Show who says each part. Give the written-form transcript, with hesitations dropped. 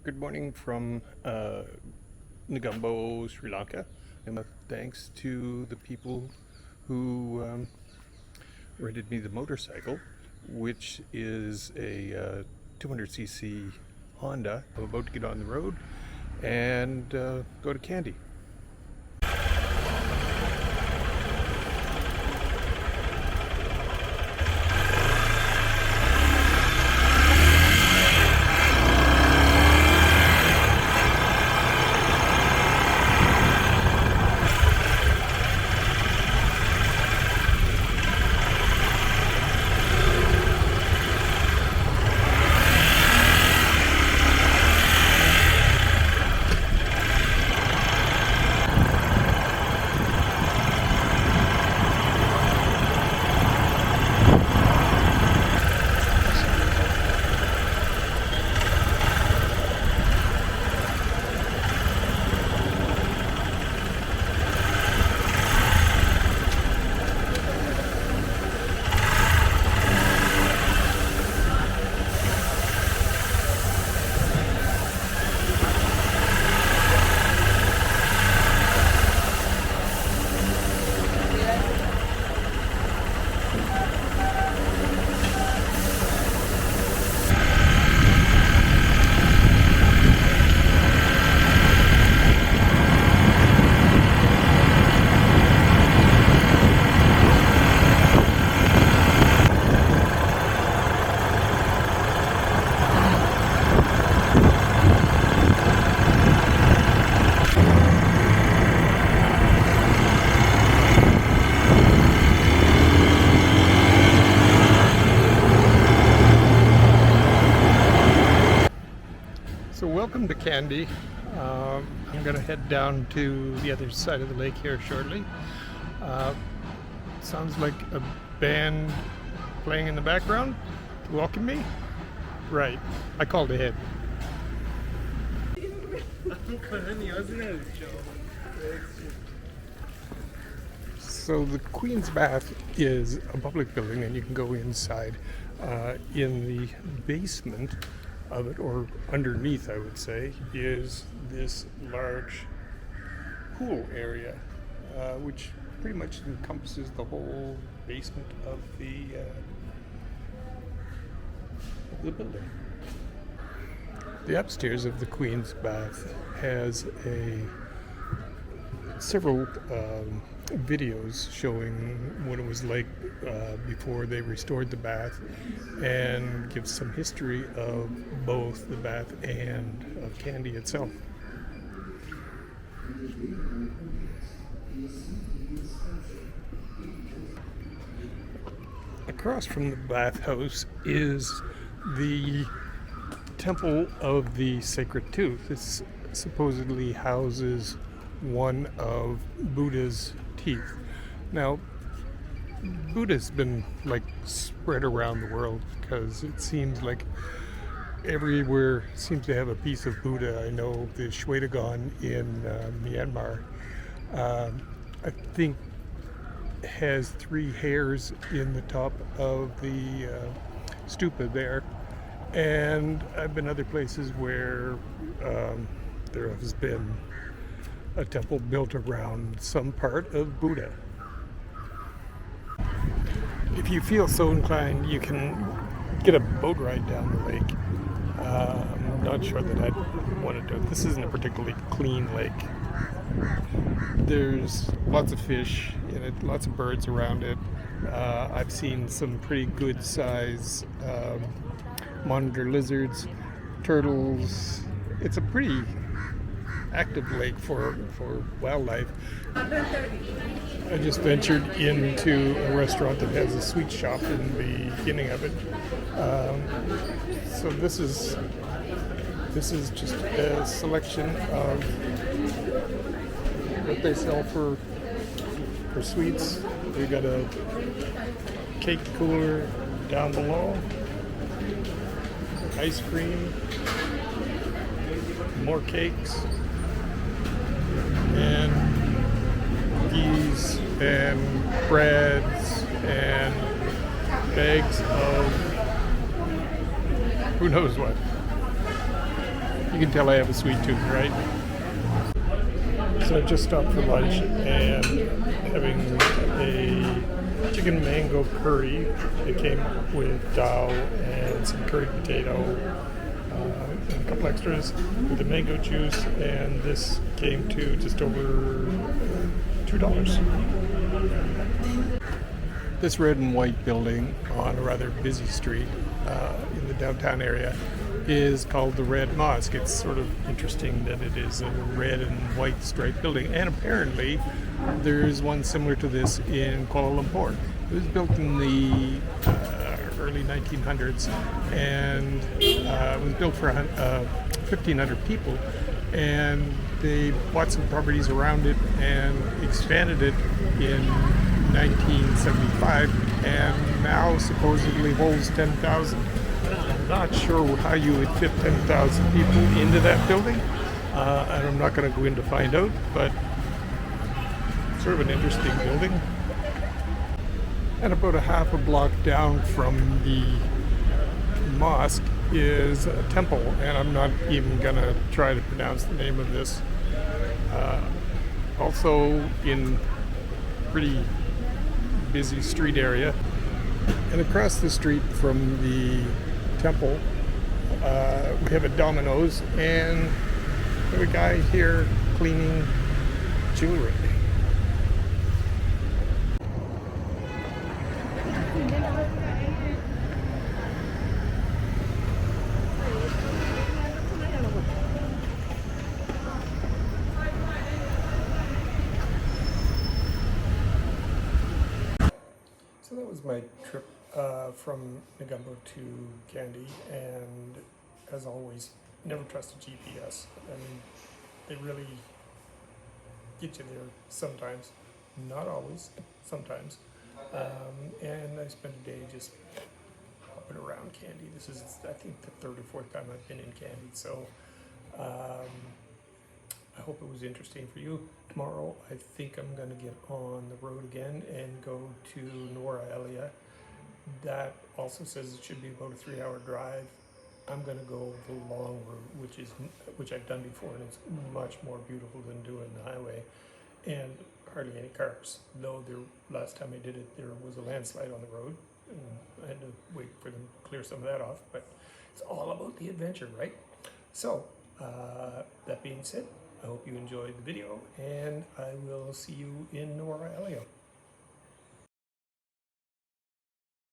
Speaker 1: Good morning from Negumbo, Sri Lanka. And thanks to the people who rented me the motorcycle, which is a 200cc Honda. I'm about to get on the road and go to Kandy. So welcome to Kandy. I'm going to head down to the other side of the lake here shortly. Sounds like a band playing in the background to welcome me. Right, I called ahead. So the Queen's Bath is a public building and you can go inside. In the basement of it, or underneath I would say, is this large pool area, which pretty much encompasses the whole basement of the building. The upstairs of the Queen's Bath has several videos showing what it was like before they restored the bath, and gives some history of both the bath and of Kandy itself. Across from the bathhouse is the Temple of the Sacred Tooth. This supposedly houses one of Buddha's teeth. Now, Buddha's been spread around the world because it seems like everywhere seems to have a piece of Buddha. I know the Shwedagon in Myanmar, I think, has 3 hairs in the top of the stupa there. And I've been other places where there has been a temple built around some part of Buddha. If you feel so inclined, you can get a boat ride down the lake. I'm not sure that I'd want to do it. This isn't a particularly clean lake. There's lots of fish in it, lots of birds around it. I've seen some pretty good size monitor lizards, turtles. It's a pretty active lake for wildlife. I just ventured into a restaurant that has a sweet shop in the beginning of it. So this is just a selection of what they sell for sweets. We got a cake cooler down below, ice cream, more cakes, and cookies and breads and bags of who knows what. You can tell I have a sweet tooth, right? So I just stopped for lunch and having a chicken mango curry. It came with dal and some curry potato and a couple extras with the mango juice, and this came to just over $2. This red and white building on a rather busy street in the downtown area is called the Red Mosque. It's sort of interesting that it is a red and white striped building, and apparently there's one similar to this in Kuala Lumpur. It was built in the early 1900s, and it was built for 1,500 people, and they bought some properties around it and expanded it in 1975, and now supposedly holds 10,000. I'm not sure how you would fit 10,000 people into that building, and I'm not going to go in to find out, but sort of an interesting building. And about a half a block down from the mosque is a temple, and I'm not even going to try to pronounce the name of this. Also in pretty busy street area, and across the street from the temple we have a Domino's, and we have a guy here cleaning jewelry. So that was my trip from Negumbo to Kandy, and as always, never trust a GPS. I mean, they really get you there sometimes, not always, sometimes. And I spent a day just hopping around Kandy. This is, I think, the third or fourth time I've been in Kandy, so I hope it was interesting for you. Tomorrow, I think I'm going to get on the road again and go to Nuwara Eliya. That also says it should be about a 3-hour drive. I'm going to go the long route, which I've done before, and it's much more beautiful than doing the highway, and hardly any cars. Though last time I did it, there was a landslide on the road, and I had to wait for them to clear some of that off. But it's all about the adventure, right? So that being said, I hope you enjoyed the video, and I will see you in Nuwara Eliya.